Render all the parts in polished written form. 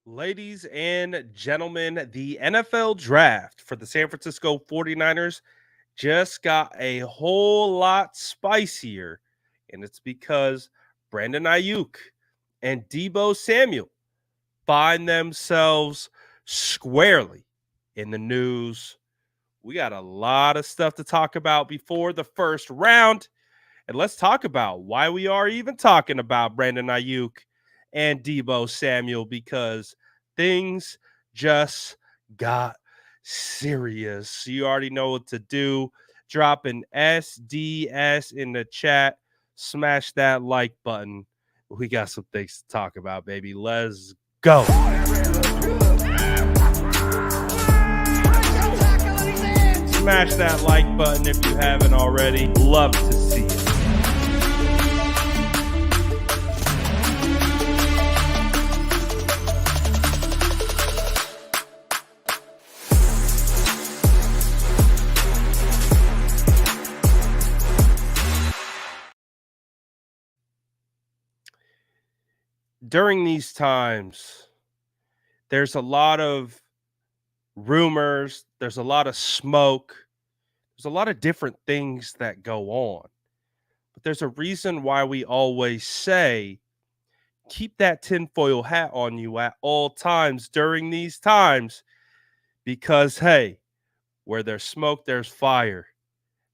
Ladies and gentlemen, the NFL draft for the San Francisco 49ers just got a whole lot spicier. And it's because Brandon Aiyuk and Deebo Samuel find themselves squarely in the news. We got a lot of stuff to talk about before the first round. And let's talk about why we are even talking about Brandon Aiyuk and Deebo Samuel because things just got serious. You already know what to do. Drop an SDS in the chat. Smash that like button. We got some things to talk about, baby. Let's go. Smash that like button if you haven't already. Love to see it. During these times, there's a lot of rumors, there's a lot of smoke, there's a lot of different things that go on. But there's a reason why we always say keep that tinfoil hat on you at all times during these times because, hey, where there's smoke, there's fire.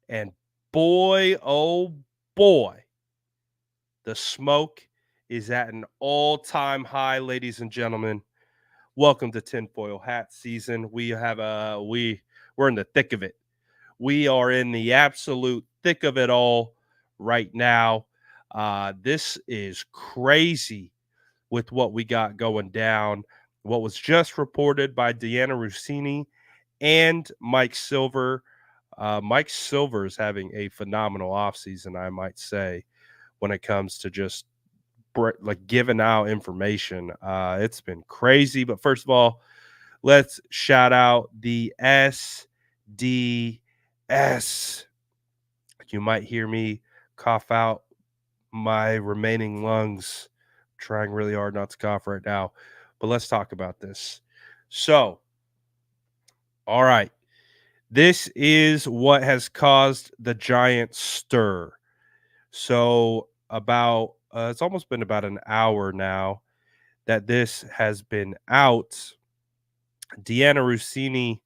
And boy, oh boy, the smoke is at an all-time high, ladies and gentlemen. Welcome to tinfoil hat season. We're in the thick of it. We are in the absolute thick of it all right now. This is crazy with what we got going down. What was just reported by Deanna Rossini and Mike Silver. Mike Silver is having a phenomenal offseason, I might say, when it comes to just like giving out information. It's been crazy. But first of all, let's shout out the SDS. You might hear me cough out my remaining lungs. I'm trying really hard not to cough right now. But let's talk about this. So, all right. This is what has caused the giant stir. So, about it's almost been about an hour now that this has been out. Deanna Rossini,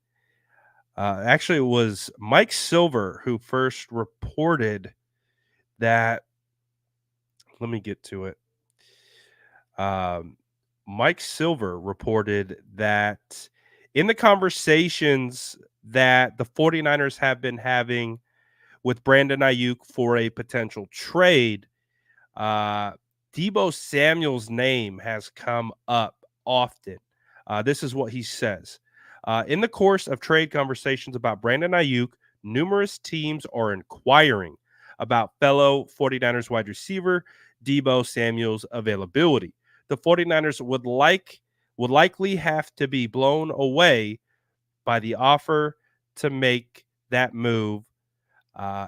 actually, it was Mike Silver who first reported that. Let me get to it. Mike Silver reported that in the conversations that the 49ers have been having with Brandon Aiyuk for a potential trade, Deebo Samuel's name has come up often. This is what he says. In the course of trade conversations about Brandon Aiyuk, numerous teams are inquiring about fellow 49ers wide receiver Deebo Samuel's availability. The 49ers would likely have to be blown away by the offer to make that move.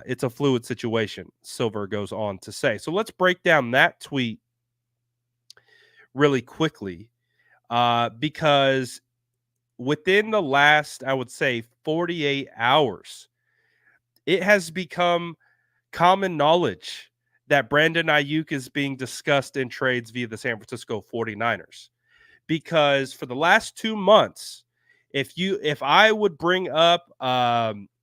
It's a fluid situation, Silver goes on to say. So let's break down that tweet really quickly because within the last, I would say, 48 hours, it has become common knowledge that Brandon Aiyuk is being discussed in trades via the San Francisco 49ers. Because for the last 2 months, if I would bring up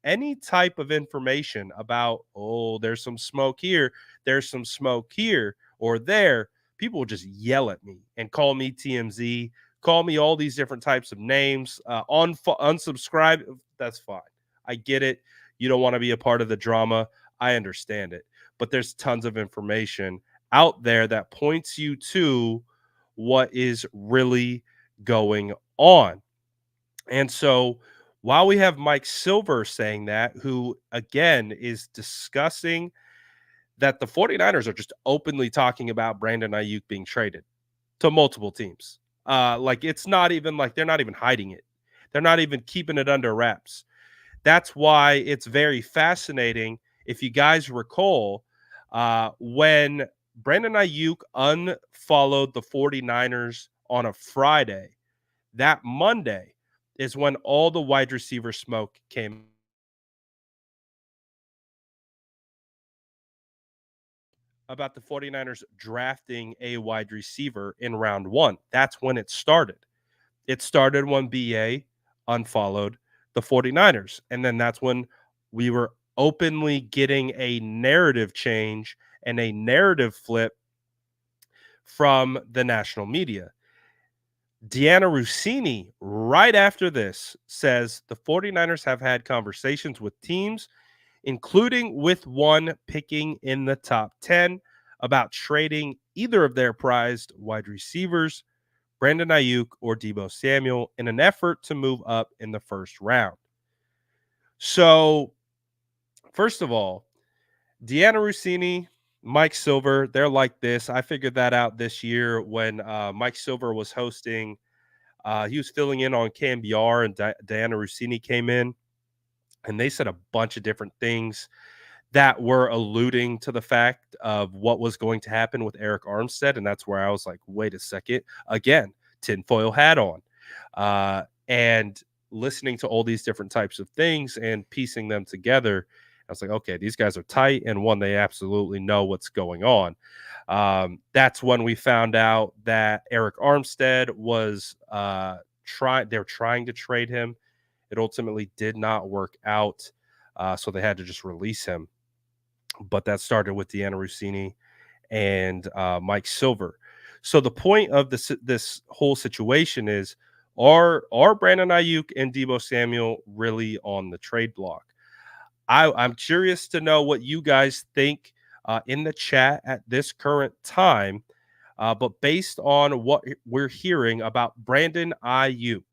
any type of information about, oh, there's some smoke here, there's some smoke here or there, people will just yell at me and call me TMZ, call me all these different types of names, unsubscribe. That's fine. I get it. You don't want to be a part of the drama. I understand it. But there's tons of information out there that points you to what is really going on. And so while we have Mike Silver saying that, who again is discussing that the 49ers are just openly talking about Brandon Aiyuk being traded to multiple teams. Like it's not even like they're not even hiding it. They're not even keeping it under wraps. That's why it's very fascinating. If you guys recall, when Brandon Aiyuk unfollowed the 49ers on a Friday, That Monday is when all the wide receiver smoke came about the 49ers drafting a wide receiver in round one. That's when it started. It started when BA unfollowed the 49ers. And then that's when we were openly getting a narrative change and a narrative flip from the national media. Deanna Rossini, right after this, says the 49ers have had conversations with teams, including with one picking in the top 10, about trading either of their prized wide receivers, Brandon Aiyuk or Deebo Samuel, in an effort to move up in the first round. So, first of all, Deanna Rossini, Mike Silver, they're like this. I figured that out this year when Mike Silver was hosting. He was filling in on Cam BR and Diana Rossini came in, and they said a bunch of different things that were alluding to the fact of what was going to happen with Eric Armstead. And that's where I was like, wait a second. Again, tinfoil hat on. And listening to all these different types of things and piecing them together, I was like, okay, these guys are tight. And one, they absolutely know what's going on. That's when we found out that Eric Armstead was they're trying to trade him. It ultimately did not work out. So they had to just release him. But that started with Deanna Rossini and Mike Silver. So the point of this whole situation is, are Brandon Aiyuk and Deebo Samuel really on the trade block? I'm curious to know what you guys think in the chat at this current time. But based on what we're hearing about Brandon Aiyuk,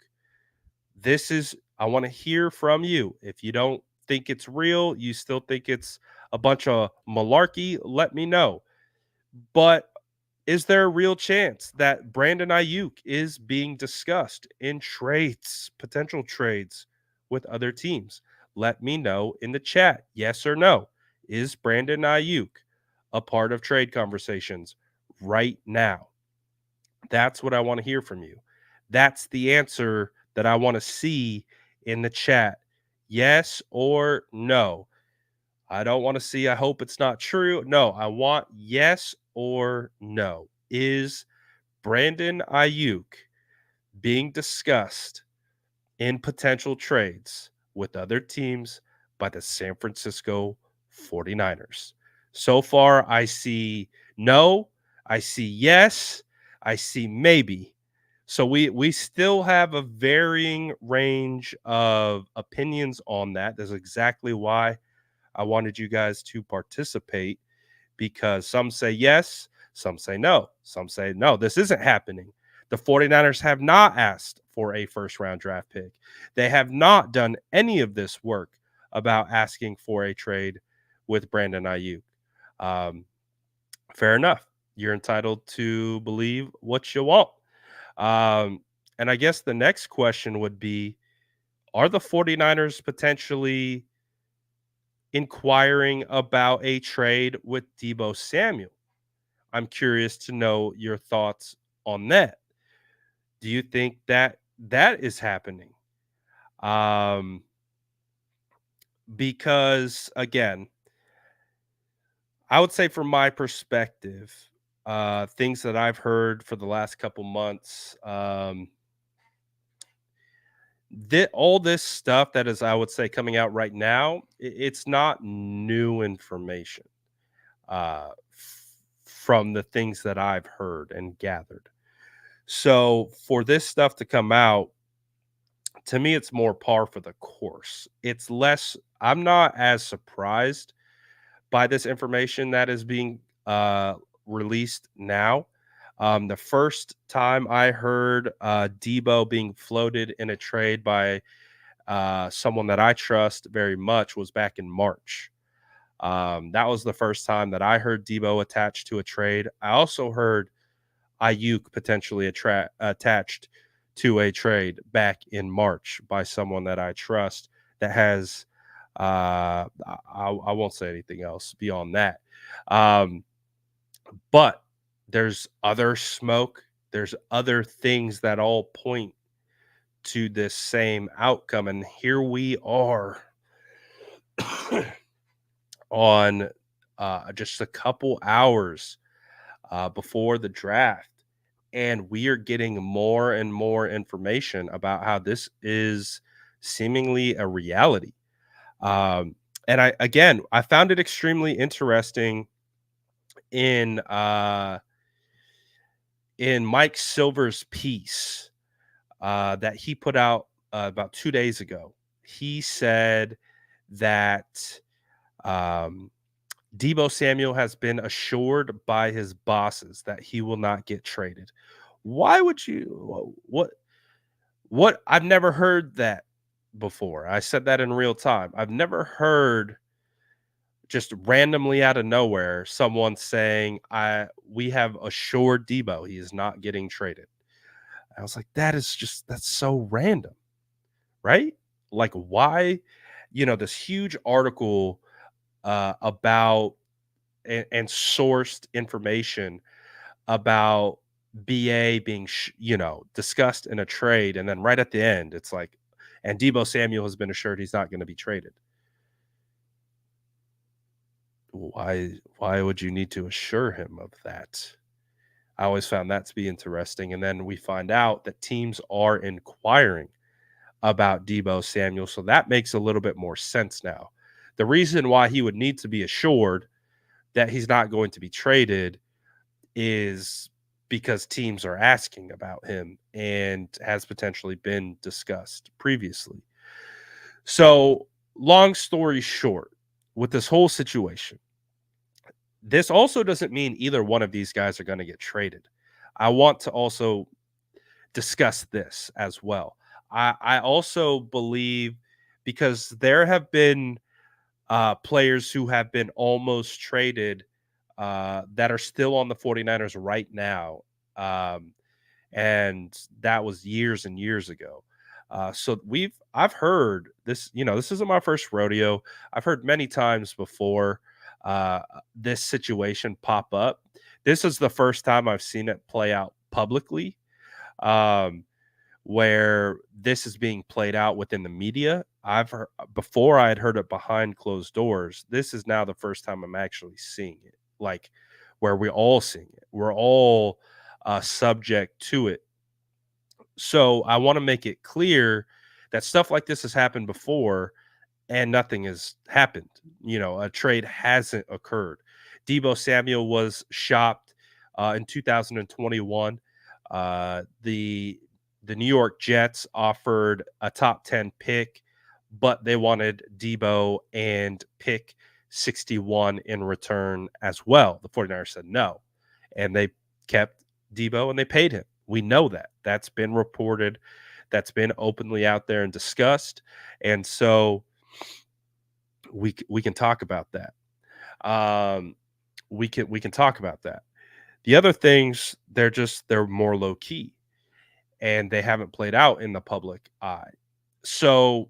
I want to hear from you. If you don't think it's real, you still think it's a bunch of malarkey, let me know. But is there a real chance that Brandon Aiyuk is being discussed in trades, potential trades with other teams? Let me know in the chat. Yes or no? Is Brandon Aiyuk a part of trade conversations right now? That's what I want to hear from you. That's the answer that I want to see in the chat. Yes or no? I don't want to see, I hope it's not true. No, I want yes or no. Is Brandon Aiyuk being discussed in potential trades with other teams by the San Francisco 49ers? So far, I see no, I see yes, I see maybe. So we still have a varying range of opinions on that. That's exactly why I wanted you guys to participate, because some say yes, some say no, some say no, this isn't happening. The 49ers have not asked for a first round draft pick. They have not done any of this work about asking for a trade with Brandon Aiyuk. Um, Fair enough. You're entitled to believe what you want. Um, and I guess the next question would be, are the 49ers potentially inquiring about a trade with Deebo Samuel? I'm curious to know your thoughts on that. Do you think that that is happening? Um, because again, I would say from my perspective, things that I've heard for the last couple months, all this stuff that is, I would say, coming out right now, it's not new information from the things that I've heard and gathered. So for this stuff to come out, to me, it's more par for the course. It's less, I'm not as surprised by this information that is being released now. The first time I heard Deebo being floated in a trade by someone that I trust very much was back in March. That was the first time that I heard Deebo attached to a trade. I also heard Ayuk potentially attached to a trade back in March by someone that I trust that has I won't say anything else beyond that. Um, but there's other smoke, there's other things that all point to this same outcome. And here we are on just a couple hours before the draft. And we are getting more and more information about how this is seemingly a reality. Um, and I found it extremely interesting in uh, in Mike Silver's piece that he put out about 2 days ago. He said that um, Deebo Samuel has been assured by his bosses that he will not get traded. Why would you? What? I've never heard that before. I said that in real time. I've never heard just randomly out of nowhere someone saying, "I we have assured Debo he is not getting traded." I was like, that's so random, right? Like, why? This huge article about and sourced information about BA being, discussed in a trade. And then right at the end, it's like, and Debo Samuel has been assured he's not going to be traded. Why would you need to assure him of that? I always found that to be interesting. And then we find out that teams are inquiring about Deebo Samuel. So that makes a little bit more sense now. The reason why he would need to be assured that he's not going to be traded is because teams are asking about him and has potentially been discussed previously. So, long story short, with this whole situation, this also doesn't mean either one of these guys are going to get traded. I want to also discuss this as well. I also believe because there have been players who have been almost traded that are still on the 49ers right now. Um, and that was years and years ago. So I've heard this, this isn't my first rodeo. I've heard many times before this situation pop up. This is the first time I've seen it play out publicly. Um, where this is being played out within the media. I've heard before I had heard it behind closed doors. This is now the first time I'm actually seeing it, like where we're all seeing it. We're all subject to it. So I want to make it clear that stuff like this has happened before and nothing has happened. A trade hasn't occurred. Deebo Samuel was shopped in 2021. The New York Jets offered a top 10 pick, but they wanted Deebo and pick 61 in return as well. The 49ers said no, and they kept Deebo and they paid him. We know that. That's been reported. That's been openly out there and discussed. And so we can talk about that. Um, we can talk about that. The other things, they're more low key and they haven't played out in the public eye. So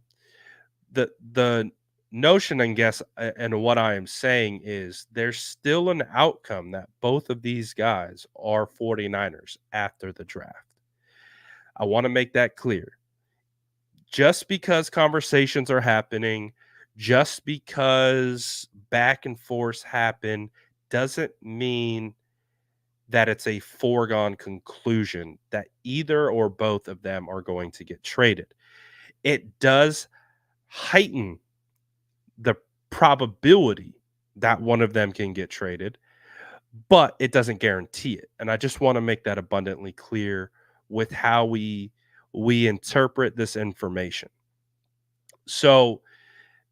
the notion, I guess, and what I am saying is there's still an outcome that both of these guys are 49ers after the draft. I want to make that clear. Just because conversations are happening, just because back and forth happen, doesn't mean that it's a foregone conclusion that either or both of them are going to get traded. It does heighten the probability that one of them can get traded, but it doesn't guarantee it. And I just want to make that abundantly clear with how we interpret this information. So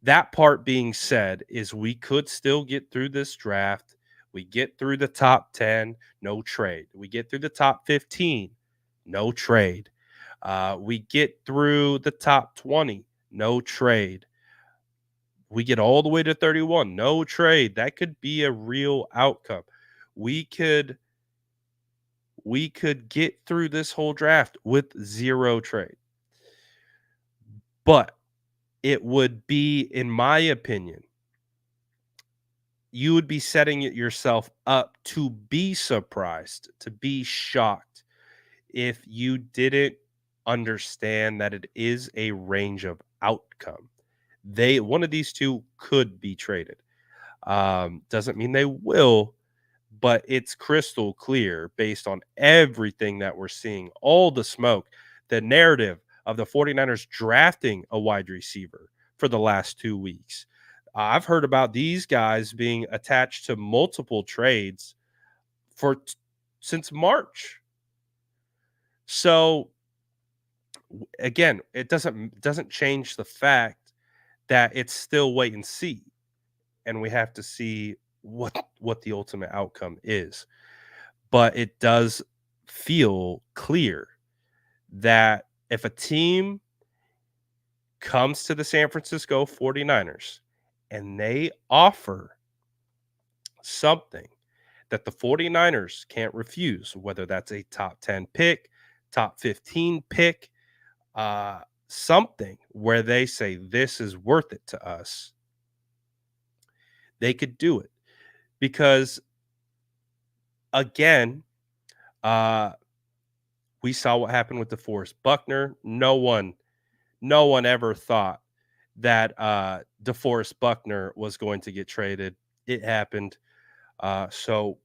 that part being said is we could still get through this draft. We get through the top 10, no trade. We get through the top 15, no trade. We get through the top 20, no trade. We get all the way to 31, no trade. That could be a real outcome. We could get through this whole draft with zero trade. But it would be, in my opinion, you would be setting it yourself up to be surprised, to be shocked if you didn't understand that it is a range of outcome. One of these two could be traded. Doesn't mean they will, but it's crystal clear based on everything that we're seeing, all the smoke, the narrative of the 49ers drafting a wide receiver for the last 2 weeks. I've heard about these guys being attached to multiple trades since March. So again, it doesn't change the fact that it's still wait and see, and we have to see what the ultimate outcome is. But it does feel clear that if a team comes to the San Francisco 49ers and they offer something that the 49ers can't refuse, whether that's a top 10 pick, top 15 pick, something where they say this is worth it to us, they could do it. Because again, we saw what happened with DeForest Buckner. No one ever thought that DeForest Buckner was going to get traded. It happened. So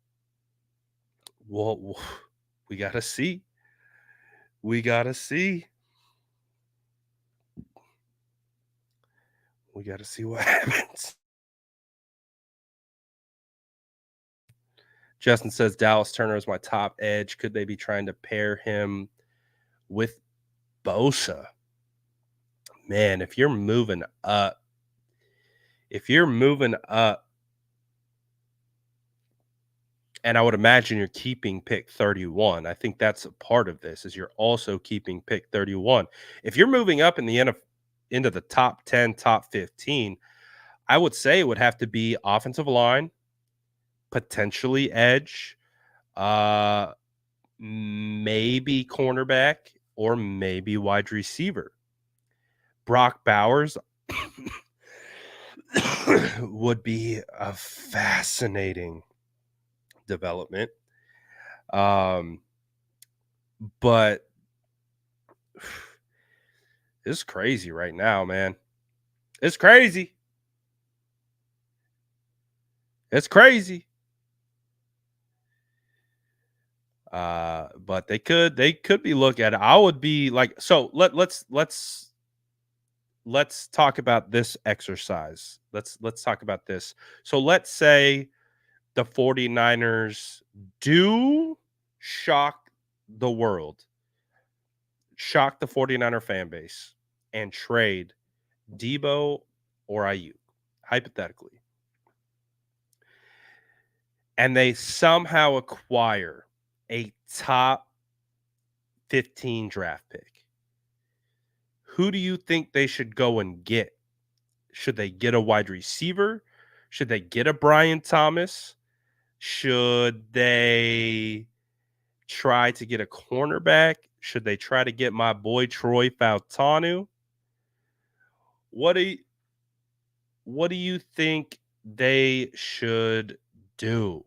we got to see. We got to see. We got to see what happens. Justin says Dallas Turner is my top edge. Could they be trying to pair him with Bosa? Man, if you're moving up, and I would imagine you're keeping pick 31. I think that's a part of this, is you're also keeping pick 31. If you're moving up in the end into the top 10, top 15, I would say it would have to be offensive line, potentially edge, maybe cornerback, or maybe wide receiver. Brock Bowers would be a fascinating development. But it's crazy right now, man. It's crazy. It's crazy. But they could be looking at it. I would be like, so let's talk about this exercise. Let's talk about this. So let's say the 49ers do shock the world, shock the 49er fan base, and trade Deebo or Aiyuk, hypothetically. And they somehow acquire a top 15 draft pick. Who do you think they should go and get? Should they get a wide receiver? Should they get a Brian Thomas? Should they try to get a cornerback? Should they try to get my boy Troy Fautanu? What do you think they should do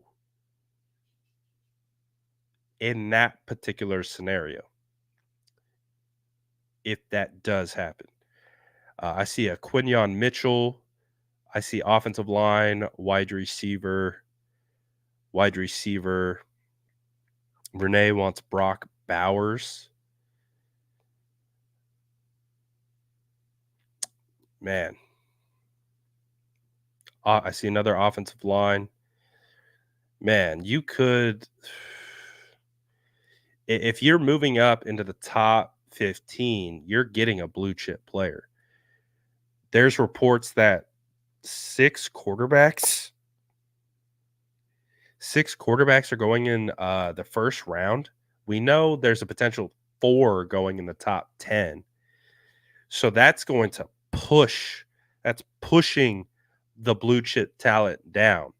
in that particular scenario, if that does happen? I see a Quinyon Mitchell. I see offensive line, wide receiver. Renee wants Brock Bowers. Man. I see another offensive line. Man, you could, if you're moving up into the top 15, you're getting a blue chip player. There's reports that six quarterbacks are going in the first round. We know there's a potential 4 going in the top 10. So that's going to pushing the blue chip talent down.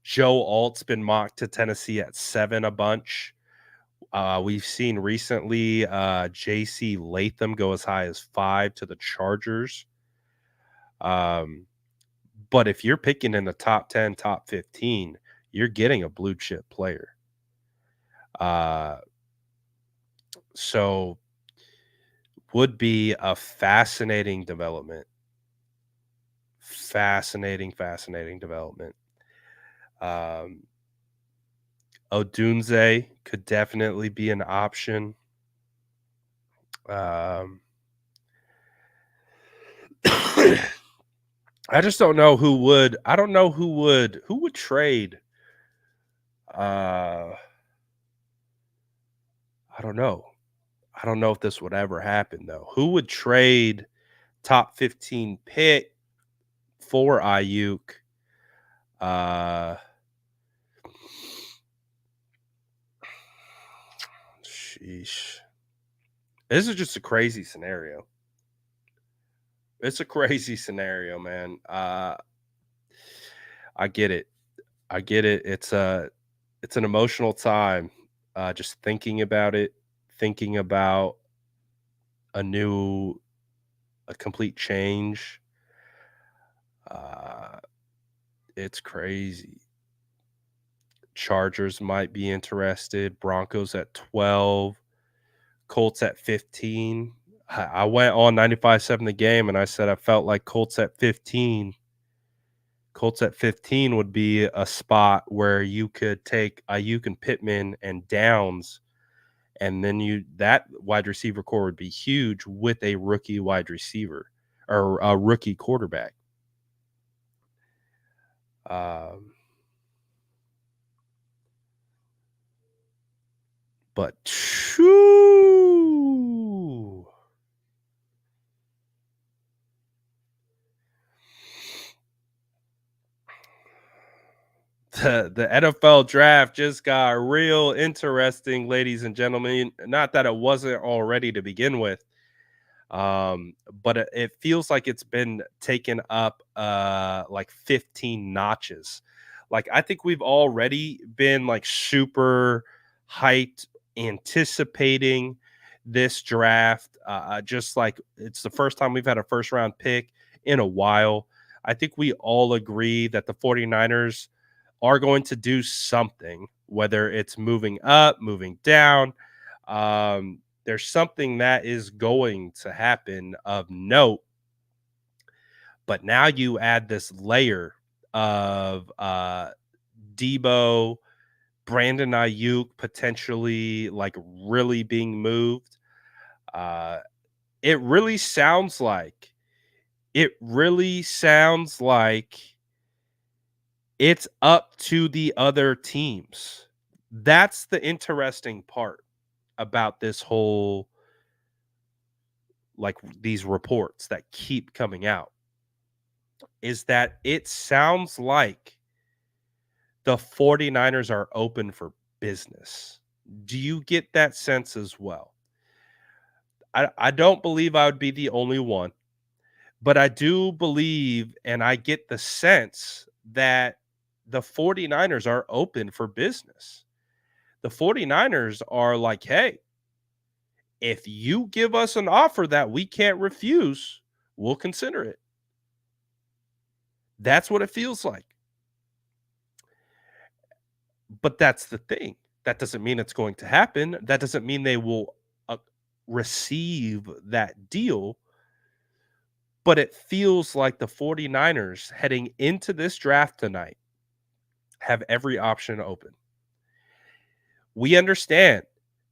Joe Alt's been mocked to Tennessee at 7 a bunch. We've seen recently J.C. Latham go as high as 5 to the Chargers. But if you're picking in the top 10, top 15, you're getting a blue chip player. So would be a fascinating development. Fascinating development. Um, Odunze could definitely be an option. Um, I just don't know who would. I don't know who would trade. Uh, I don't know. I don't know if this would ever happen though. Who would trade top 15 pick for Ayuk? Uh, sheesh. This is just a crazy scenario. It's a crazy scenario, man. I get it. I get it. It's an emotional time. Just thinking about it, thinking about a new, a complete change. Uh, it's crazy. Chargers might be interested. Broncos at 12. Colts at 15. I went on 95.7 the game and I said I felt like Colts at 15. Colts at 15 would be a spot where you could take Ayuk and Pittman and Downs, and then that wide receiver core would be huge with a rookie wide receiver or a rookie quarterback. Um, but shoo, the NFL draft just got real interesting, ladies and gentlemen. Not that it wasn't already to begin with. But it feels like it's been taken up like 15 notches. Like I think we've already been like super hyped, anticipating this draft. Just like it's the first time we've had a first round pick in a while. I think we all agree that the 49ers are going to do something, whether it's moving up, moving down. There's something that is going to happen of note. But now you add this layer of Deebo, Brandon Aiyuk potentially like really being moved. Uh, it really sounds like it really sounds like it's up to the other teams. That's the interesting part about this whole, like, these reports that keep coming out, is that it sounds like the 49ers are open for business. Do you get that sense as well? I don't believe I would be the only one, but I do believe and I get the sense that the 49ers are open for business. The 49ers are like, hey, if you give us an offer that we can't refuse, we'll consider it. That's what it feels like. But that's the thing. That doesn't mean it's going to happen. That doesn't mean they will uh, receive that deal. But it feels like the 49ers heading into this draft tonight have every option open. We understand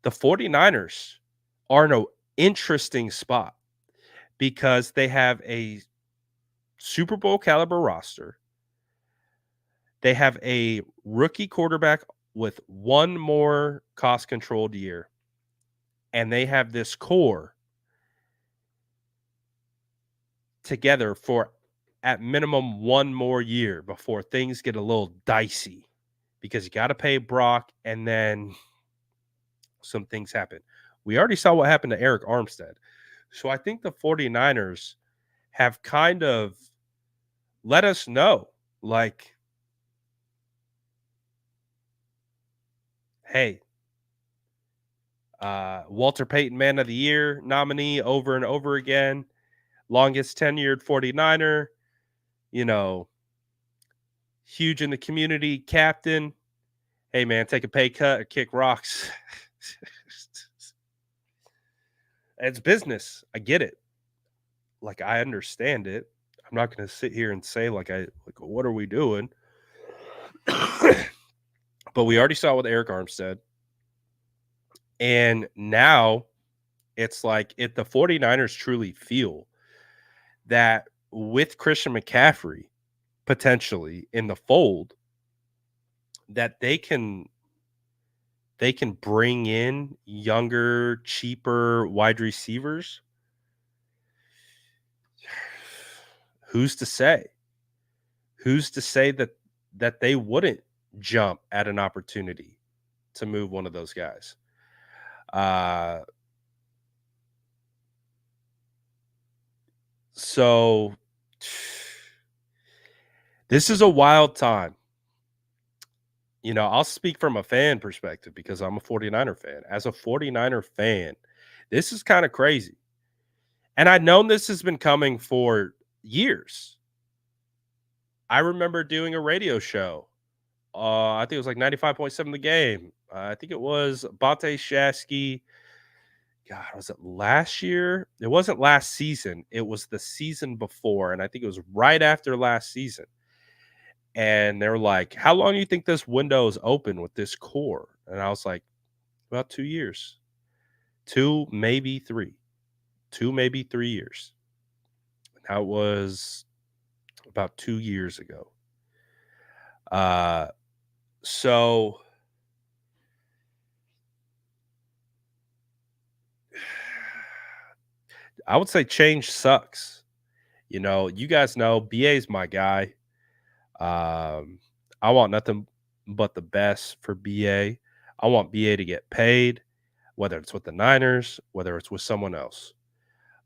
the 49ers are in an interesting spot because they have a Super Bowl caliber roster. They have a rookie quarterback with one more cost controlled year. And they have this core together for at minimum one more year before things get a little dicey because you got to pay Brock and then some things happen. We already saw what happened to Eric Armstead. So I think the 49ers have kind of let us know, like, hey, Walter Payton Man of the Year nominee over and over again, longest tenured 49er, you know, huge in the community captain. Hey, man, take a pay cut or kick rocks. It's business. I get it. Like, I understand it. I'm not gonna sit here and say what are we doing? But we already saw with Eric Armstead. And now it's like if the 49ers truly feel that with Christian McCaffrey potentially in the fold, that they can bring in younger, cheaper wide receivers. Who's to say? Who's to say that they wouldn't jump at an opportunity to move one of those guys? Uh so this is a wild time. I'll speak from a fan perspective because I'm a 49er fan. As a 49er fan, this is kind of crazy. And I've known this has been coming for years. I remember doing a radio show. I think it was like 95.7 The Game. I think it was Bate Shasky. God, was it last year? It wasn't last season. It was the season before. And I think it was right after last season. And they're like, how long do you think this window is open with this core? And I was like, about 2 years. 2, maybe 3. 2, maybe 3 years. That was about 2 years ago. So I would say change sucks. You guys know BA is my guy. I want nothing but the best for BA. I want BA to get paid, whether it's with the Niners, whether it's with someone else.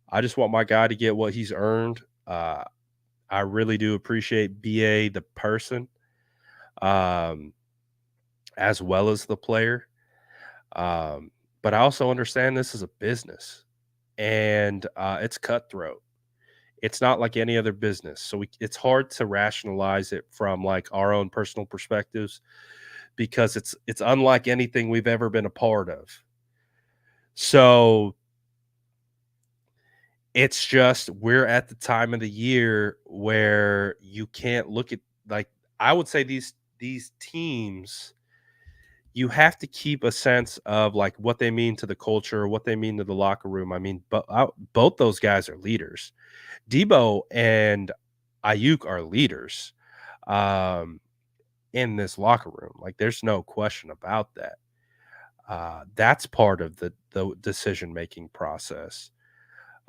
I just want my guy to get what he's earned. I really do appreciate BA, the person, um, as well as the player. But I also understand this is a business and it's cutthroat. It's not like any other business. So it's hard to rationalize it from like our own personal perspectives because it's unlike anything we've ever been a part of. So it's just we're at the time of the year where you can't look at like I would say these teams you have to keep a sense of like what they mean to the culture, what they mean to the locker room. I mean, but both those guys are leaders. Deebo and Aiyuk are leaders um, in this locker room. Like, there's no question about that. That's part of the decision making process.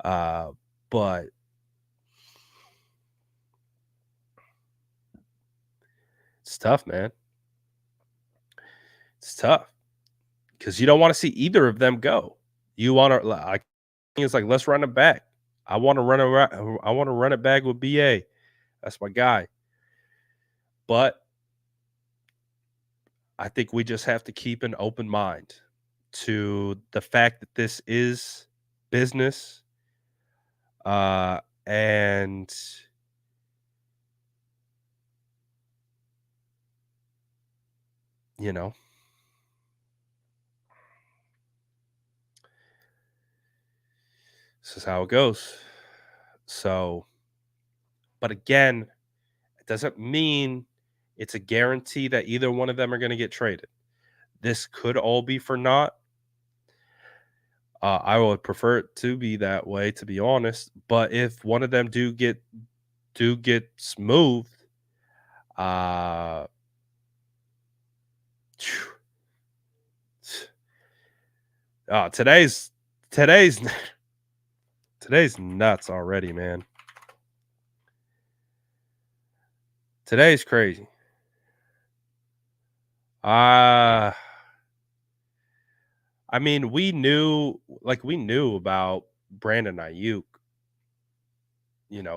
But it's tough, man. It's tough because you don't want to see either of them go. You want to like it's like let's run it back. I want to run around. I want to run it back with BA. That's my guy. But I think we just have to keep an open mind to the fact that this is business. And you know, this is how it goes. So, but again, it doesn't mean it's a guarantee that either one of them are going to get traded. This could all be for naught. I would prefer it to be that way, to be honest. But if one of them do get smoothed, uh, today's today's today's nuts already, man. Today's crazy. Uh I mean, we knew about Brandon Aiyuk,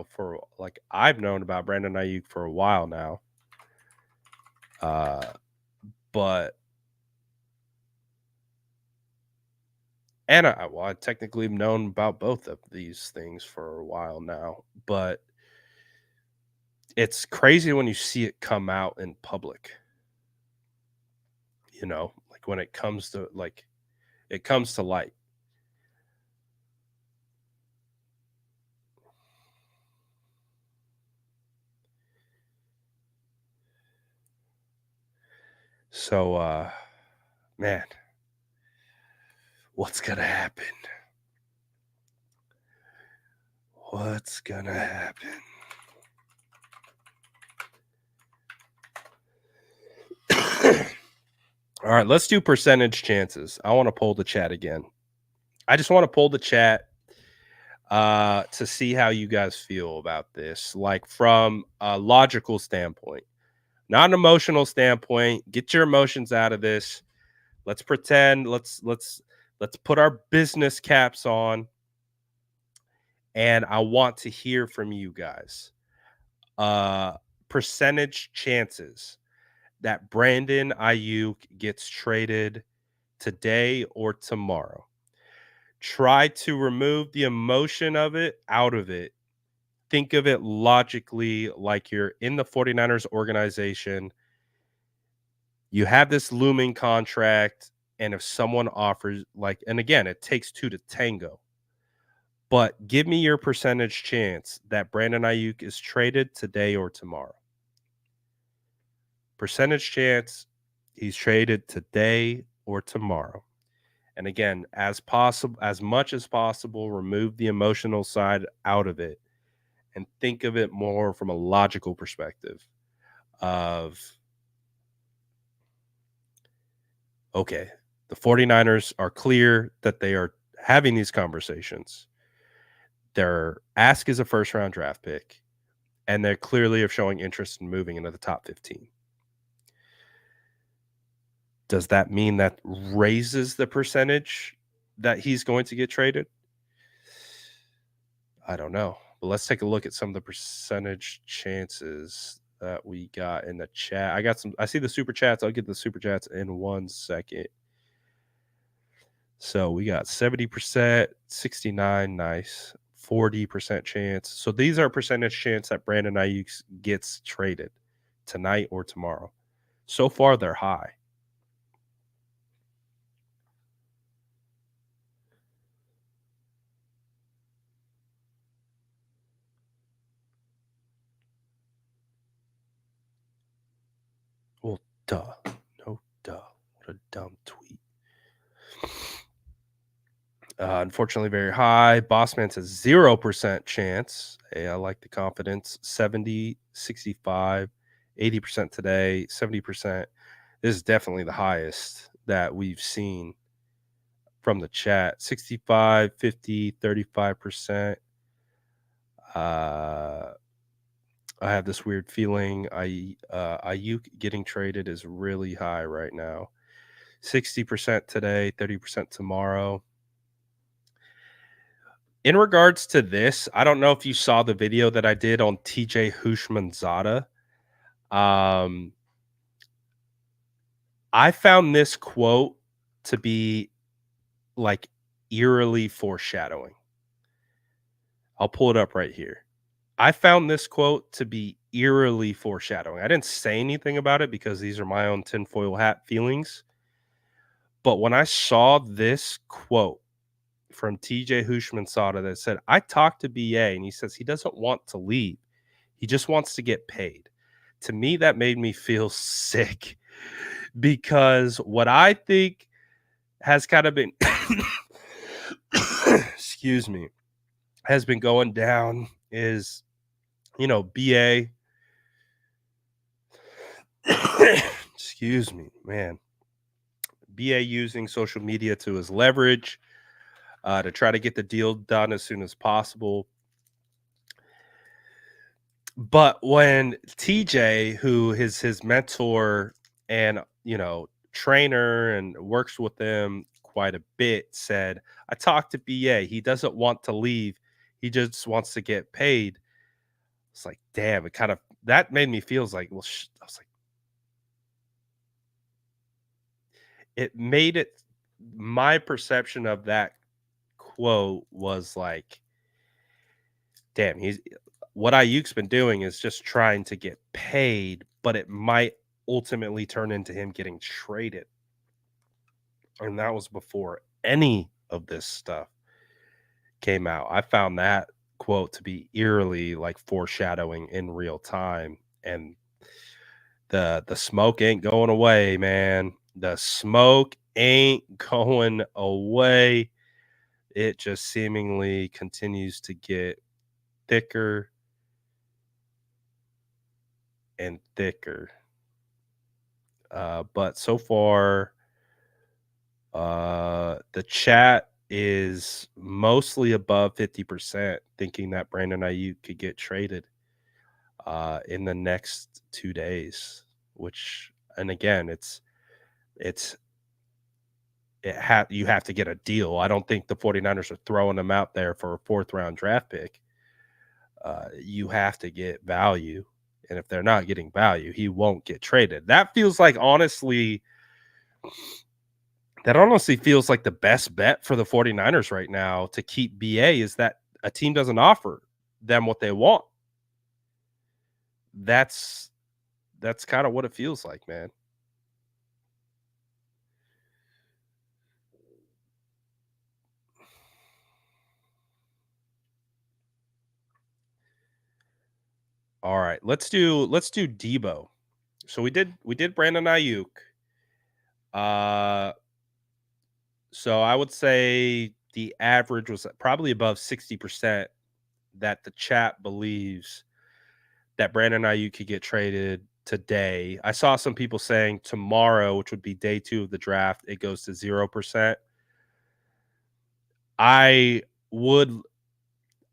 for like I've known about Brandon Aiyuk for a while now. Uh but and I technically have known about both of these things for a while now, but it's crazy when you see it come out in public, like when it comes to like it comes to light. So, man, what's gonna happen? What's gonna happen? All right, let's do percentage chances. I want to pull the chat again. I just want to pull the chat to see how you guys feel about this, like from a logical standpoint, not an emotional standpoint. Get your emotions out of this. Let's pretend. Let's put our business caps on, and I want to hear from you guys. Uh, Percentage chances that Brandon Ayuk gets traded today or tomorrow. Try to remove the emotion of it out of it. Think of it logically like you're in the 49ers organization. You have this looming contract, and if someone offers, like, and again, it takes two to tango, but give me your percentage chance that Brandon Ayuk is traded today or tomorrow. Percentage chance he's traded today or tomorrow. And again, as much as possible, remove the emotional side out of it and think of it more from a logical perspective of, okay, the 49ers are clear that they are having these conversations. Their ask is a first round draft pick, and they're clearly of showing interest in moving into the top 15. Does that mean that raises the percentage that he's going to get traded? I don't know. But let's take a look at some of the percentage chances that we got in the chat. I see the super chats. I'll get the super chats in 1 second. So we got 70%, 69, nice. 40% chance. So these are percentage chance that Brandon Ayuk gets traded tonight or tomorrow. So far, they're high. Well, duh. No, duh. What a dumb tweet. Unfortunately, very high. Bossman says 0% chance. Hey, I like the confidence. 70, 65, 80% today, 70%. This is definitely the highest that we've seen from the chat. 65, 50, 35%. I have this weird feeling Ayuk getting traded is really high right now. 60% today, 30% tomorrow. In regards to this, I don't know if you saw the video that I did on TJ Hushmanzada. Um, I found this quote to be like eerily foreshadowing. I'll pull it up right here. I found this quote to be eerily foreshadowing. I didn't say anything about it because these are my own tinfoil hat feelings. But when I saw this quote from TJ Hushmanzada that said, I talked to BA and he says he doesn't want to leave. He just wants to get paid. To me, that made me feel sick because what I think has kind of been, excuse me, has been going down is, BA, excuse me, man, BA using social media to his leverage to try to get the deal done as soon as possible. But when TJ, who is his mentor and, trainer and works with them quite a bit, said, I talked to BA. He doesn't want to leave. He just wants to get paid. It's like, damn, that made me feel like, well, I was like, it made it, my perception of that quote was like, damn, what Ayuk's been doing is just trying to get paid, but it might ultimately turn into him getting traded. And that was before any of this stuff came out. I found that quote to be eerily like foreshadowing in real time. And The smoke ain't going away, man. The smoke ain't going away. It just seemingly continues to get thicker and thicker. But so far, the chat is mostly above 50%, thinking that Brandon Ayuk could get traded in the next 2 days. Which, and again, it's you have to get a deal. I don't think the 49ers are throwing them out there for a fourth round draft pick. You have to get value. And if they're not getting value, he won't get traded. That honestly feels like the best bet for the 49ers right now to keep BA is that a team doesn't offer them what they want. That's kind of what it feels like, man. All right, let's do Deebo. So we did Brandon Aiyuk. Uh so I would say the average was probably above 60% that the chat believes that Brandon Ayuk could get traded today. I saw some people saying tomorrow, which would be day 2 of the draft, it goes to 0%. I would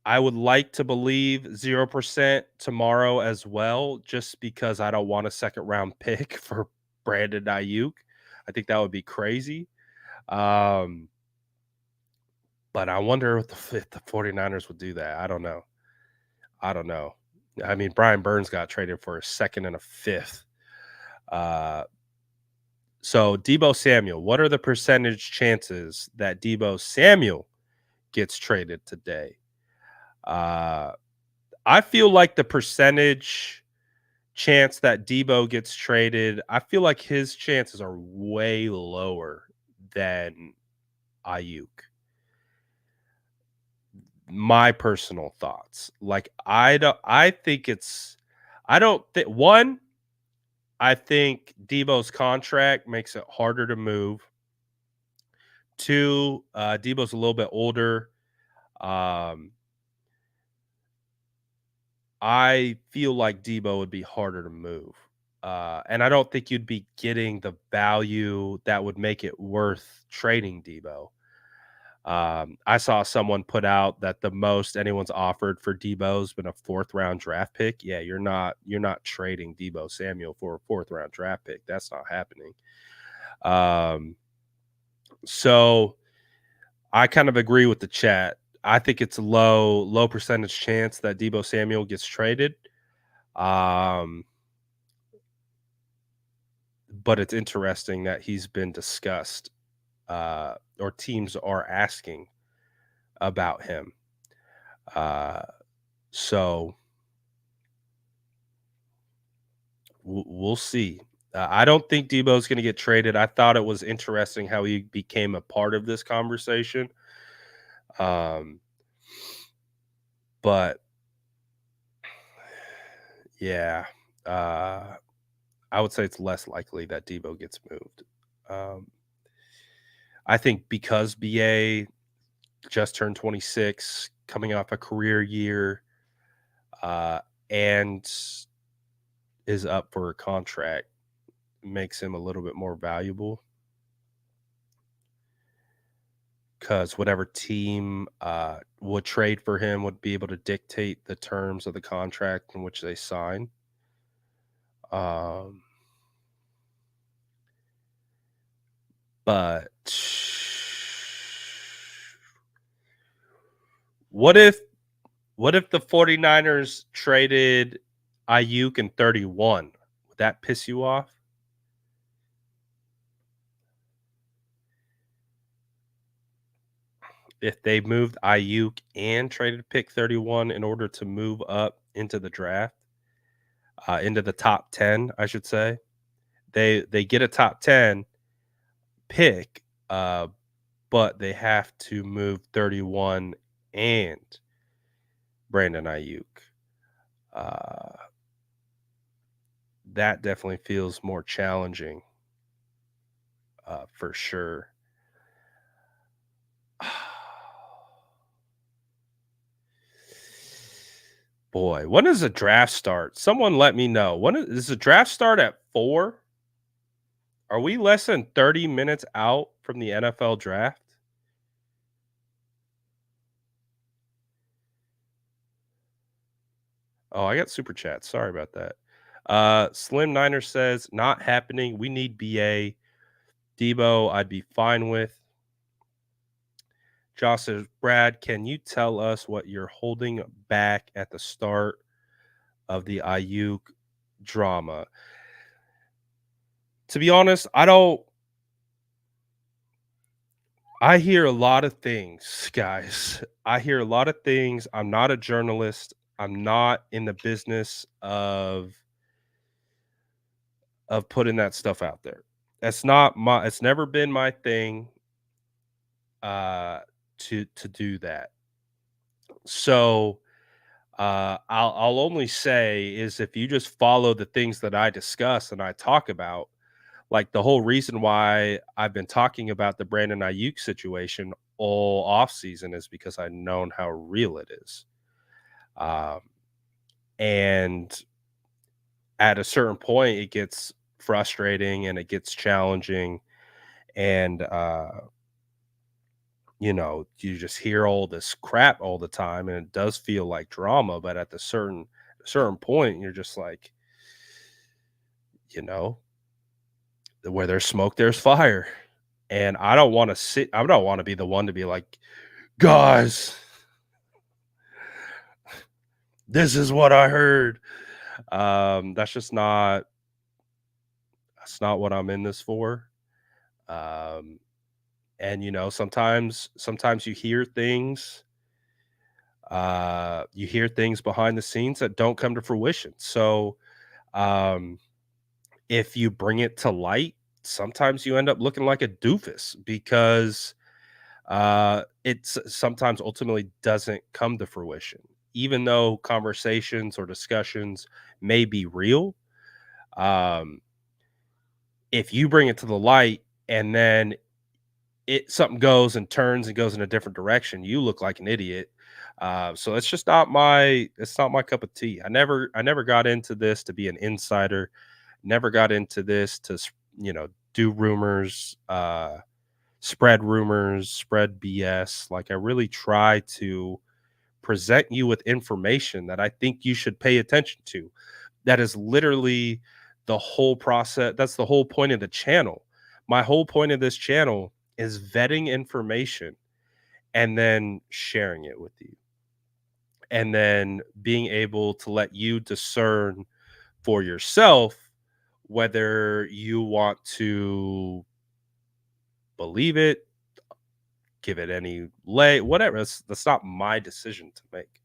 I would like to believe 0% tomorrow as well, just because I don't want a second round pick for Brandon Ayuk. I think that would be crazy. Um, but I wonder if the 49ers would do that. I don't know. I don't know. I mean, Brian Burns got traded for a second and a fifth. Uh, so Deebo Samuel, what are the percentage chances that Deebo Samuel gets traded today? Uh, I feel like the percentage chance that Deebo gets traded, I feel like his chances are way lower than Ayuk. My personal thoughts. Like I don't think one, I think Deebo's contract makes it harder to move. Two, Deebo's a little bit older. Um, I feel like Deebo would be harder to move. And I don't think you'd be getting the value that would make it worth trading Deebo. I saw someone put out that the most anyone's offered for Deebo's been a fourth round draft pick. Yeah, you're not trading Deebo Samuel for a fourth round draft pick. That's not happening. Um, so I kind of agree with the chat. I think it's a low percentage chance that Deebo Samuel gets traded. Um, but it's interesting that he's been discussed, or teams are asking about him. Uh, so we'll see. I don't think Debo's going to get traded. I thought it was interesting how he became a part of this conversation. Um, but yeah, uh, I would say it's less likely that Debo gets moved. Um, I think because BA just turned 26, coming off a career year, uh, and is up for a contract, makes him a little bit more valuable. Because whatever team would trade for him would be able to dictate the terms of the contract in which they sign. Um, but what if the 49ers traded Ayuk in 31? Would that piss you off? If they moved Ayuk and traded pick 31 in order to move up into the draft, into the top 10, I should say. They get a top 10 pick, but they have to move 31 and Brandon Ayuk. Uh, That definitely feels more challenging, for sure. Boy, when does the draft start? Someone let me know. Does the draft start at 4? Are we less than 30 minutes out from the NFL draft? Oh, I got super chat. Sorry about that. Slim Niner says, not happening. We need BA. Deebo, I'd be fine with. Josh says, Brad, can you tell us what you're holding back at the start of the Ayuk drama? To be honest, I hear a lot of things, guys. I hear a lot of things. I'm not a journalist. I'm not in the business of putting that stuff out there. It's never been my thing uh to do that. So I'll only say is if you just follow the things that I discuss and I talk about, like the whole reason why I've been talking about the Brandon Ayuk situation all off season is because I've known how real it is. Um, and at a certain point, it gets frustrating and it gets challenging. And, you just hear all this crap all the time and it does feel like drama. But at the certain point, you're just like, you know, where there's smoke, there's fire. And I don't want to be the one to be like, guys, this is what I heard. That's just not that's not what I'm in this for. Um, and sometimes you hear things behind the scenes that don't come to fruition. So um if you bring it to light, sometimes you end up looking like a doofus because it's sometimes ultimately doesn't come to fruition. Even though conversations or discussions may be real, um, if you bring it to the light and then something goes and turns and goes in a different direction, you look like an idiot. So it's not my cup of tea. I never got into this to be an insider. Never got into this to do rumors, spread rumors, spread BS. Like I really try to present you with information that I think you should pay attention to. That is literally the whole process. That's the whole point of the channel. My whole point of this channel is vetting information and then sharing it with you. And then being able to let you discern for yourself whether you want to believe it, give it any whatever. That's not my decision to make.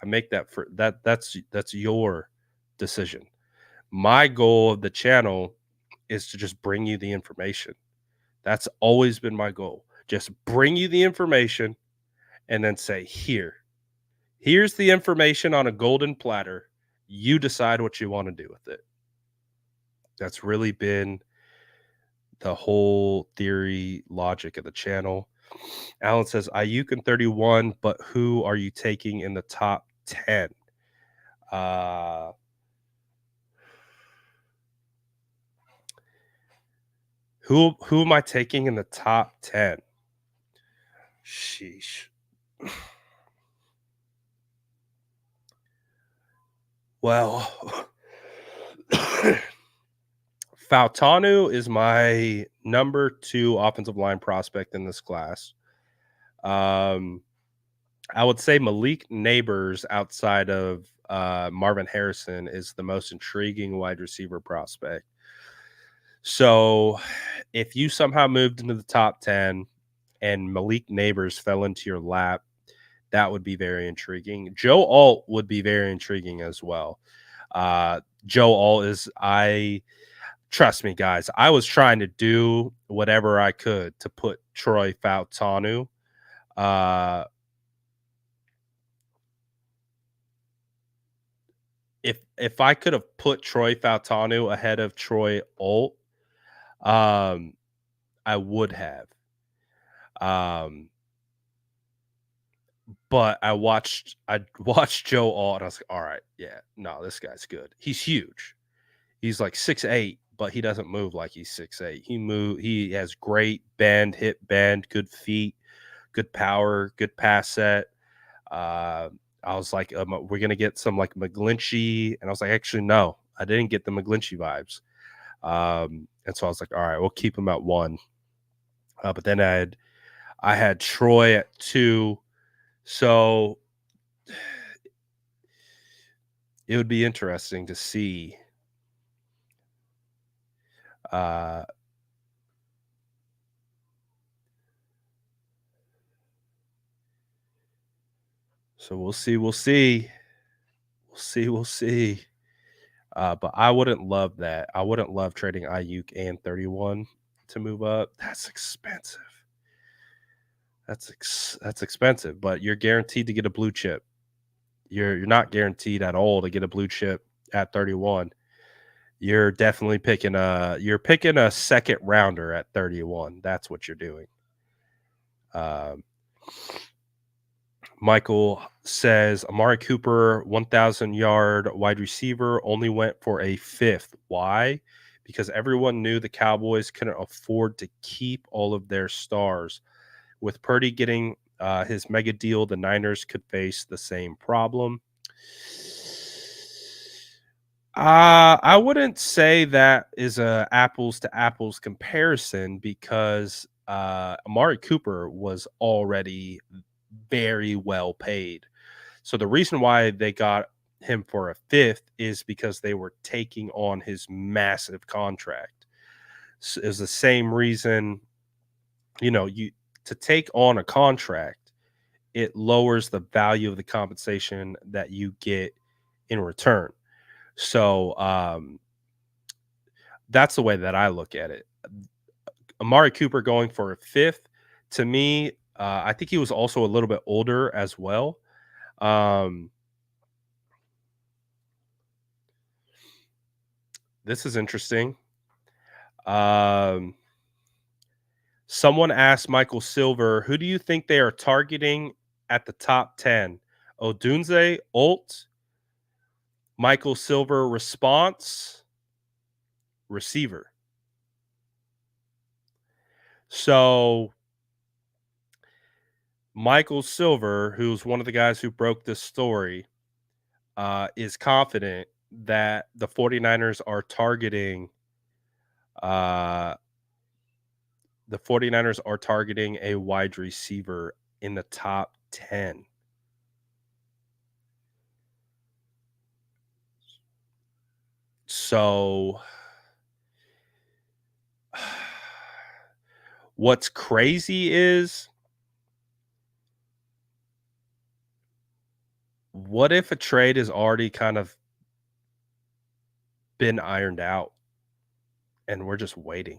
I make that for that's your decision. My goal of the channel is to just bring you the information. That's always been my goal. Just bring you the information and then say, here's the information on a golden platter. You decide what you want to do with it. That's really been the whole theory logic of the channel. Alan says, Ayuk in 31, but who are you taking in the top 10? Uh, who am I taking in the top 10? Sheesh. Well, Fautanu is my number 2 offensive line prospect in this class. Um, I would say Malik Neighbors outside of Marvin Harrison is the most intriguing wide receiver prospect. So if you somehow moved into the top 10 and Malik Neighbors fell into your lap, that would be very intriguing. Joe Alt would be very intriguing as well. Joe Alt I trust me, guys, I was trying to do whatever I could to put Troy Fautanu. Uh, if if I could have put Troy Fautanu ahead of Troy Olt, um, I would have. Um, but I watched Joe Alt, and I was like, all right, yeah, no, this guy's good. He's huge. He's like 6'8", but he doesn't move like he's 6'8". He has great bend, hip bend, good feet, good power, good pass set. Uh, I was like, we're gonna get some like McGlinchey, and I was like, actually, no, I didn't get the McGlinchey vibes. And so I was like, all right, we'll keep him at 1. But then I had Troy at 2. So it would be interesting to see. Uh, so we'll see. We'll see. We'll see. We'll see. But I wouldn't love that. I wouldn't love trading Ayuk and 31 to move up. That's expensive. That's expensive, but you're guaranteed to get a blue chip. You're not guaranteed at all to get a blue chip at 31. You're definitely picking a second rounder at 31. That's what you're doing. Um, Michael says Amari Cooper, 1,000-yard wide receiver, only went for a 5th. Why? Because everyone knew the Cowboys couldn't afford to keep all of their stars. With Purdy getting his mega deal, the Niners could face the same problem. I wouldn't say that is a apples to apples comparison because Amari Cooper was already very well paid. So the reason why they got him for a 5th is because they were taking on his massive contract. Is the same reason, you to take on a contract, it lowers the value of the compensation that you get in return. So that's the way that I look at it. Amari Cooper going for a 5th, to me, I think he was also a little bit older as well. This is interesting. Someone asked Michael Silver, who do you think they are targeting at the top 10? Odunze, Olt, Michael Silver response, receiver. So Michael Silver, who's one of the guys who broke this story, is confident that the 49ers are targeting uh, a wide receiver in the top 10. So what's crazy is, what if a trade has already kind of been ironed out and we're just waiting?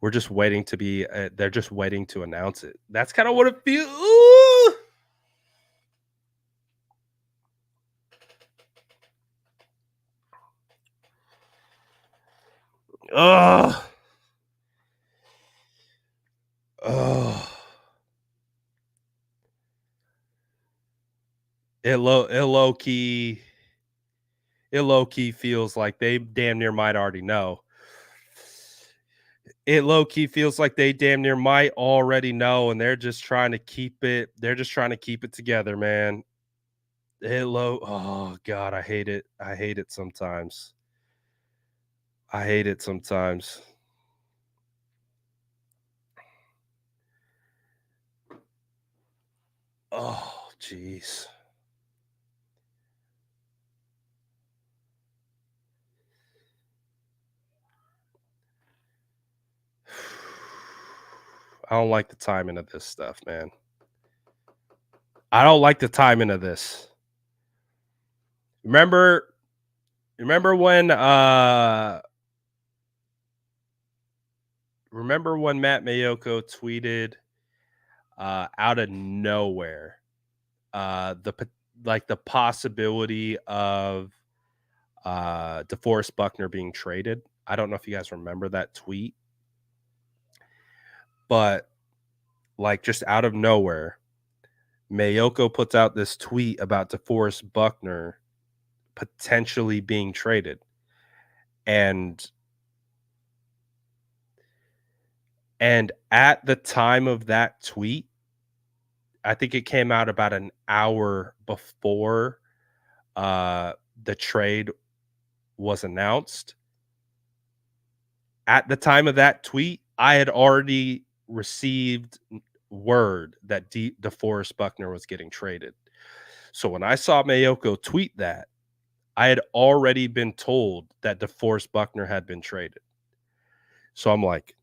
We're just waiting to be they're just waiting to announce it. That's kind of what it feels. Ooh! Ugh. Ugh. It low key feels like they damn near might already know. It low key feels like they damn near might already know, and they're just trying to keep it. They're just trying to keep it together, man. Oh god, I hate it. I hate it sometimes. I hate it sometimes. Oh, jeez. I don't like the timing of this stuff, man. I don't like the timing of this. Remember when Matt Mayoko tweeted out of nowhere the possibility of DeForest Buckner being traded. I don't know if you guys remember that tweet, but like just out of nowhere, Mayoko puts out this tweet about DeForest Buckner potentially being traded. And at the time of that tweet, I think it came out about an hour before the trade was announced. At the time of that tweet, I had already received word that DeForest Buckner was getting traded. So when I saw Mayoko tweet that, I had already been told that DeForest Buckner had been traded. So I'm like,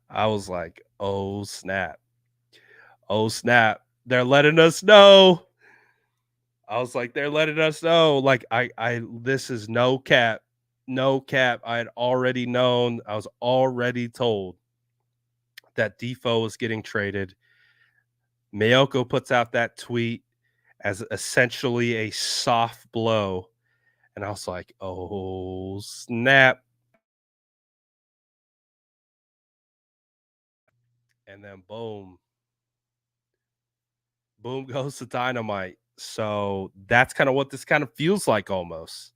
I was like, oh snap. Oh snap. They're letting us know. I was like, they're letting us know. Like, this is no cap. No cap. I had already known. I was already told that Defoe was getting traded. Mayoko puts out that tweet as essentially a soft blow. And I was like, oh, snap. And then boom, boom goes the dynamite. So that's kind of what this kind of feels like almost.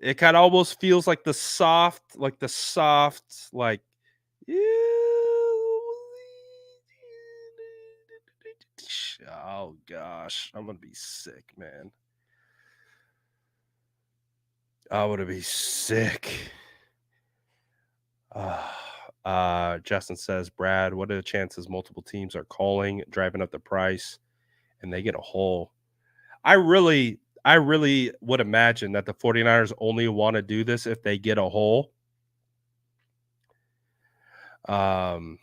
It kind of almost feels like like, oh gosh, I'm gonna be sick, man. I'm gonna be sick. Justin says, Brad, what are the chances multiple teams are calling, driving up the price, and they get a hole? I really would imagine that the 49ers only want to do this if they get a hole. Um,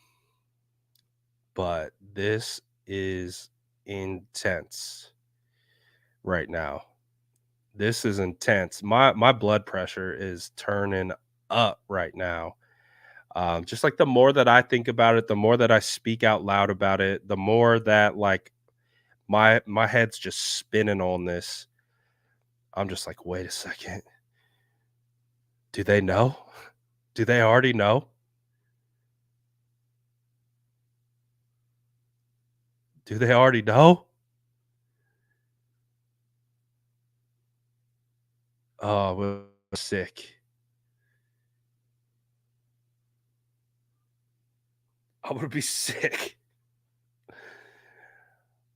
but this is intense right now. This is intense. My blood pressure is turning up right now. Just like the more that I think about it, the more that I speak out loud about it, the more that like my head's just spinning on this. I'm just like, wait a second. Do they know? Do they already know? Do they already know? Oh, we're sick. I'm gonna be sick.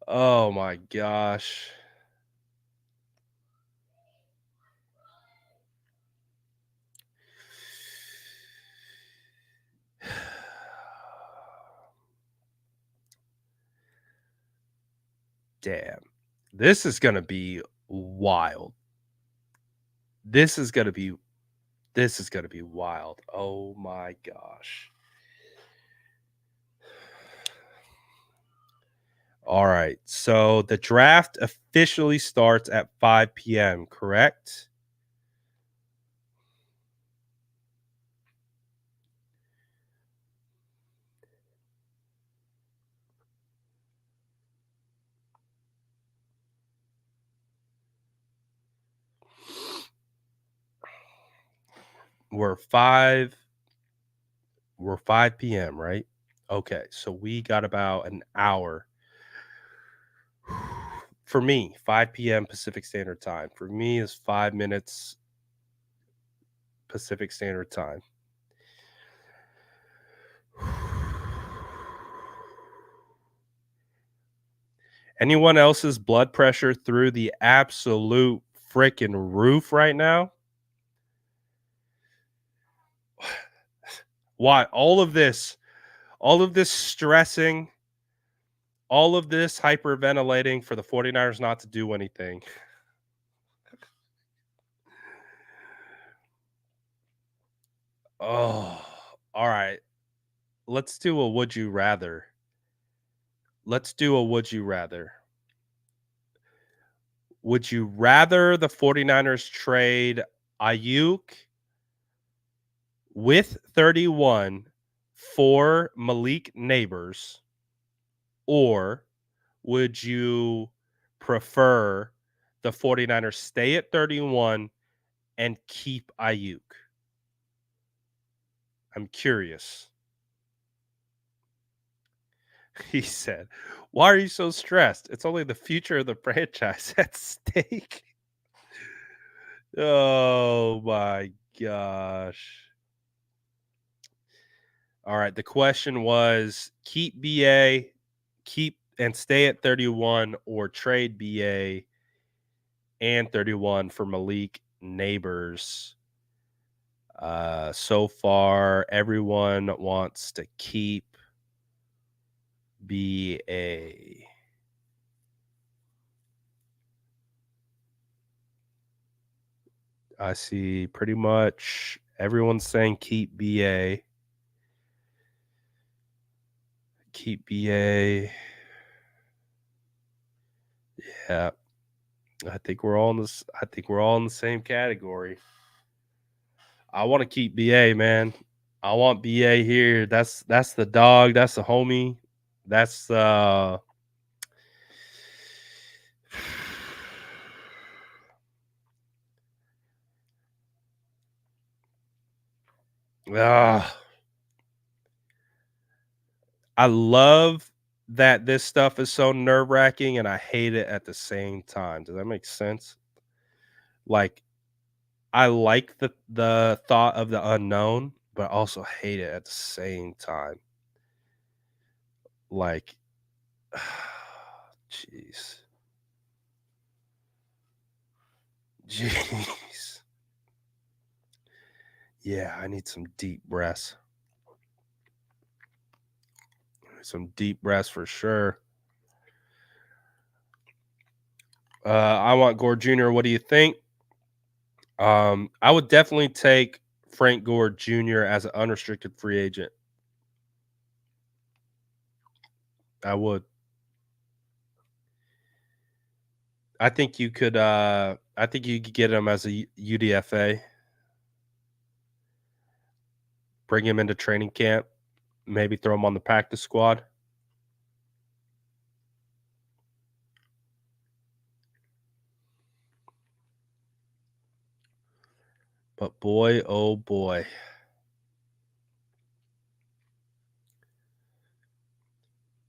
Oh my gosh. Damn. This is gonna be wild. This is gonna be this is gonna be wild. Oh my gosh. All right. So the draft officially starts at 5 p.m., correct? We're 5 we're 5 p.m., right? Okay. So we got about an hour. For me, 5 p.m. Pacific Standard Time. For me is 5 minutes Pacific Standard Time. Anyone else's blood pressure through the absolute freaking roof right now? Why all of this stressing, all of this hyperventilating for the 49ers not to do anything? Oh, all right. Let's do a would you rather. Let's do a would you rather. Would you rather the 49ers trade Ayuk with 31 for Malik Neighbors, or would you prefer the 49ers stay at 31 and keep Aiyuk? I'm curious. He said, "Why are you so stressed? It's only the future of the franchise at stake." Oh my gosh. All right. The question was keep BA, keep and stay at 31, or trade BA and 31 for Malik Neighbors. So far, everyone wants to keep BA. I see pretty much everyone's saying keep BA. Keep BA. Yeah. I think we're all in this. I think we're all in the same category. I want to keep BA, man. I want BA here. That's the dog. That's the homie. That's I love that this stuff is so nerve-wracking and I hate it at the same time. Does that make sense? Like I like the thought of the unknown, but I also hate it at the same time. Like jeez. Jeez. Yeah, I need some deep breaths. Some deep breaths for sure. I want Gore Jr. What do you think? I would definitely take Frank Gore Jr. as an unrestricted free agent. I would. I think you could. I think you could get him as a UDFA. Bring him into training camp. Maybe throw him on the practice squad. But boy, oh boy.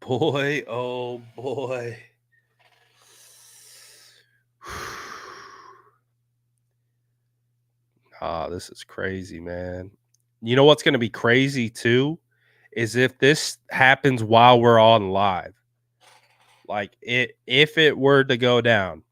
Boy, oh boy. This is crazy, man. You know what's going to be crazy too is if this happens while we're on live. Like if it were to go down.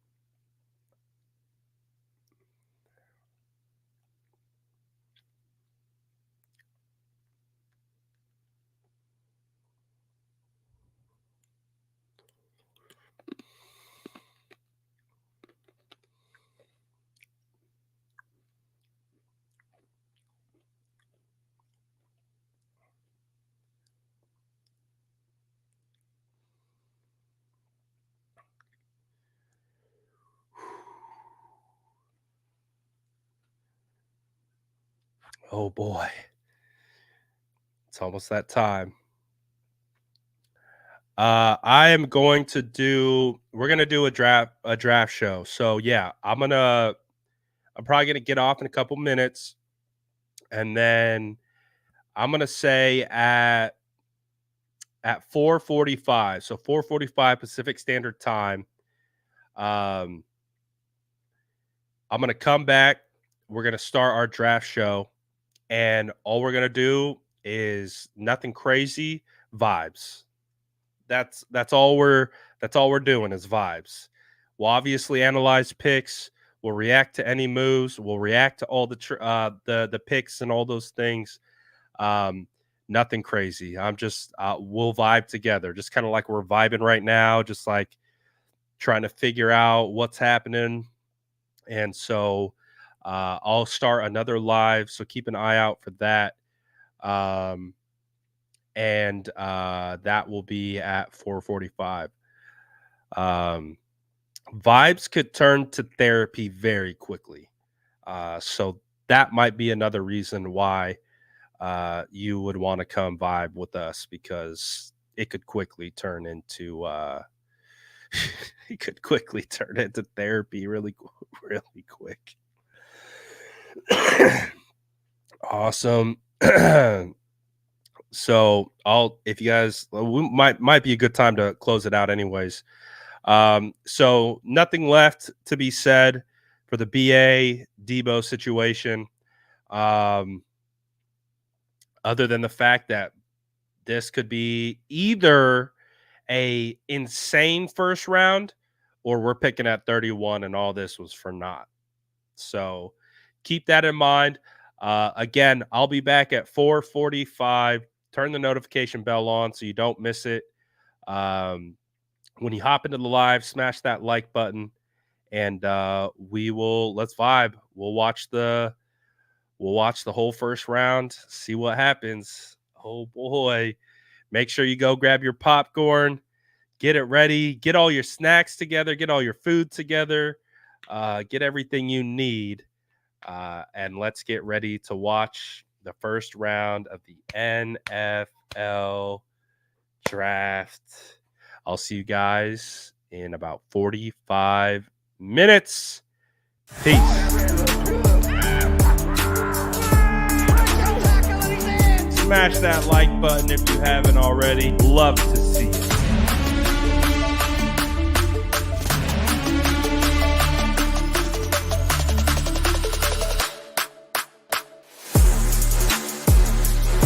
Oh boy. It's almost that time. I am going to do we're gonna do a draft show. So yeah, I'm probably gonna get off in a couple minutes and then I'm gonna say at 4:45, so 4:45 Pacific Standard Time. Um, I'm gonna come back. We're gonna start our draft show, and all we're gonna do is nothing crazy, vibes. That's all we're doing is vibes. We'll obviously analyze picks. We'll react to any moves. We'll react to all the picks and all those things. Um, Nothing crazy. I'm just we'll vibe together, just kind of like we're vibing right now, just like trying to figure out what's happening. And so I'll start another live, so keep an eye out for that. Um, and that will be at 4:45. Um, Vibes could turn to therapy very quickly. So that might be another reason why you would want to come vibe with us because it could quickly turn into he could quickly turn into therapy really quick. Awesome. So if you guys, we might be a good time to close it out anyways. So nothing left to be said for the BA Deebo situation. Other than the fact that this could be either a insane first round or we're picking at 31 and all this was for naught. So keep that in mind. Again, I'll be back at 4:45. Turn the notification bell on so you don't miss it. When you hop into the live, smash that like button, and let's vibe. We'll watch the whole first round, see what happens. Oh boy. Make sure you go grab your popcorn, get it ready, get all your snacks together, get all your food together, get everything you need. And let's get ready to watch the first round of the NFL draft. I'll see you guys in about 45 minutes. Peace. Smash that like button if you haven't already. Love to see